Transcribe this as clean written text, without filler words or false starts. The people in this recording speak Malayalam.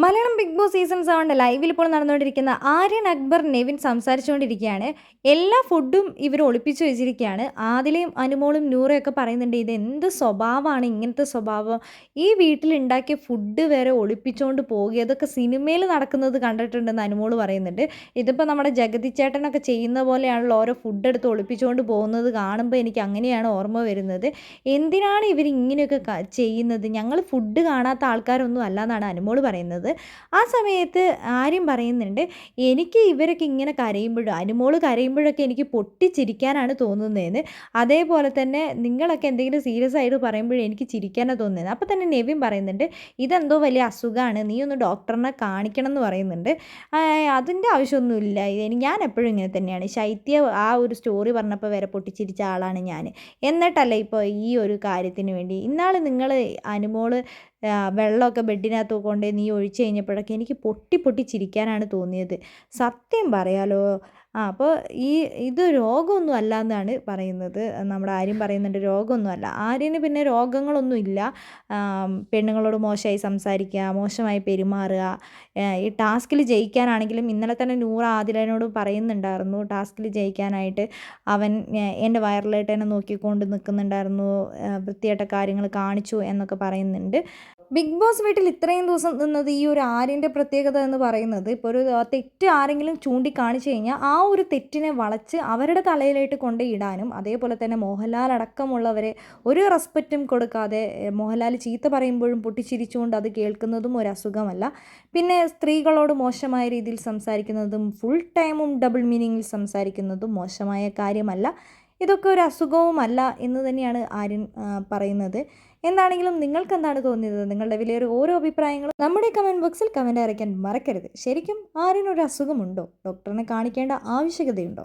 മലയാളം ബിഗ് ബോസ് സീസൺ 7 ലൈവിൽ ഇപ്പോൾ നടന്നുകൊണ്ടിരിക്കുന്ന ആര്യൻ അക്ബർ നെവിൻ സംസാരിച്ചുകൊണ്ടിരിക്കുകയാണ്. എല്ലാ ഫുഡും ഇവർ ഒളിപ്പിച്ച് വെച്ചിരിക്കുകയാണ്. ആദിലയും അനുമോളും നൂറയൊക്കെ പറയുന്നുണ്ട്, ഇത് എന്ത് സ്വഭാവമാണ്, ഇങ്ങനത്തെ സ്വഭാവം, ഈ വീട്ടിലുണ്ടാക്കിയ ഫുഡ് വരെ ഒളിപ്പിച്ചുകൊണ്ട് പോകുക, ഇതൊക്കെ സിനിമയിൽ നടക്കുന്നത് കണ്ടിട്ടുണ്ടെന്ന് അനുമോള് പറയുന്നുണ്ട്. ഇതിപ്പോൾ നമ്മുടെ ജഗതി ചേട്ടനൊക്കെ ചെയ്യുന്ന പോലെയാണല്ലോ, ഓരോ ഫുഡ് എടുത്ത് ഒളിപ്പിച്ചുകൊണ്ട് പോകുന്നത് കാണുമ്പോൾ എനിക്ക് അങ്ങനെയാണ് ഓർമ്മ വരുന്നത്. എന്തിനാണ് ഇവർ ഇങ്ങനെയൊക്കെ ചെയ്യുന്നത്? ഞങ്ങൾ ഫുഡ് കാണാത്ത ആൾക്കാരൊന്നും അല്ല എന്നാണ് അനുമോള് പറയുന്നത്. ആ സമയത്ത് ആര്യം പറയുന്നുണ്ട്, എനിക്ക് ഇവരൊക്കെ ഇങ്ങനെ കരയുമ്പോഴും അനുമോള് കരയുമ്പോഴൊക്കെ എനിക്ക് പൊട്ടിച്ചിരിക്കാനാണ് തോന്നുന്നതെന്ന്. അതേപോലെ തന്നെ നിങ്ങളൊക്കെ എന്തെങ്കിലും സീരിയസ് ആയിട്ട് പറയുമ്പോഴും എനിക്ക് ചിരിക്കാനാണ് തോന്നുന്നത്. അപ്പോൾ തന്നെ നെവിൻ പറയുന്നുണ്ട്, ഇതെന്തോ വലിയ അസുഖമാണ്, നീ ഒന്ന് ഡോക്ടറിനെ കാണിക്കണം എന്ന് പറയുന്നുണ്ട്. അതിൻ്റെ ആവശ്യമൊന്നുമില്ല, ഞാൻ എപ്പോഴും ഇങ്ങനെ തന്നെയാണ്. ശൈത്യ ആ ഒരു സ്റ്റോറി പറഞ്ഞപ്പോൾ വരെ പൊട്ടിച്ചിരിച്ച ആളാണ് ഞാൻ. എന്നിട്ടല്ല ഇപ്പോൾ ഈ ഒരു കാര്യത്തിന് വേണ്ടി ഇന്നാൾ നിങ്ങൾ അനുമോള് വെള്ളമൊക്കെ ബെഡിനകത്ത് കൊണ്ട് നീ ഒഴിച്ച് കഴിഞ്ഞപ്പോഴൊക്കെ എനിക്ക് പൊട്ടി പൊട്ടി ചിരിക്കാനാണ് തോന്നിയത്. സത്യം പറയാലോ. അപ്പോൾ ഇത് രോഗമൊന്നും അല്ല എന്നാണ് പറയുന്നത്. നമ്മുടെ ആര്യം പറയുന്നുണ്ട്, രോഗമൊന്നുമല്ല. ആര്യന് പിന്നെ രോഗങ്ങളൊന്നും ഇല്ല. പെണ്ണുങ്ങളോട് മോശമായി സംസാരിക്കുക, മോശമായി പെരുമാറുക, ഈ ടാസ്കിൽ ജയിക്കാനാണെങ്കിലും ഇന്നലെ തന്നെ നൂറ ആദിലനോട് പറയുന്നുണ്ടായിരുന്നു, ടാസ്കിൽ ജയിക്കാനായിട്ട് അവൻ എൻ്റെ വയറിലായിട്ട് എന്നെ നോക്കിക്കൊണ്ട് നിൽക്കുന്നുണ്ടായിരുന്നു, വൃത്തിയായിട്ട കാര്യങ്ങൾ കാണിച്ചു എന്നൊക്കെ പറയുന്നുണ്ട്. ബിഗ് ബോസ് വീട്ടിൽ ഇത്രയും ദിവസം നിന്നത് ഈ ഒരു ആര്യൻ്റെ പ്രത്യേകത എന്ന് പറയുന്നത്, ഇപ്പോൾ ഒരു തെറ്റ് ആരെങ്കിലും ചൂണ്ടിക്കാണിച്ചു കഴിഞ്ഞാൽ ആ ഒരു തെറ്റിനെ വളച്ച് അവരുടെ തലയിലായിട്ട് കൊണ്ടുപോയിടാനും, അതേപോലെ തന്നെ മോഹൻലാൽ അടക്കമുള്ളവരെ ഒരു റെസ്പെക്റ്റും കൊടുക്കാതെ മോഹൻലാൽ ചീത്ത പറയുമ്പോഴും പൊട്ടിച്ചിരിച്ചുകൊണ്ട് അത് കേൾക്കുന്നതും ഒരു അസുഖമല്ല. പിന്നെ സ്ത്രീകളോട് മോശമായ രീതിയിൽ സംസാരിക്കുന്നതും ഫുൾ ടൈമും ഡബിൾ മീനിങ്ങിൽ സംസാരിക്കുന്നതും മോശമായ കാര്യമല്ല. ഇതൊക്കെ ഒരു അസുഖവുമല്ല എന്ന് തന്നെയാണ് ആര്യൻ പറയുന്നത്. എന്താണെങ്കിലും നിങ്ങൾക്ക് എന്താണ് തോന്നിയത്? നിങ്ങളുടെ വിലയേറിയ ഓരോ അഭിപ്രായങ്ങളും നമ്മുടെ കമൻറ്റ് ബോക്സിൽ കമൻറ്റ് അറിയിക്കാൻ മറക്കരുത്. ശരിക്കും ആര്യനൊരു അസുഖമുണ്ടോ? ഡോക്ടറിനെ കാണിക്കേണ്ട ആവശ്യകതയുണ്ടോ?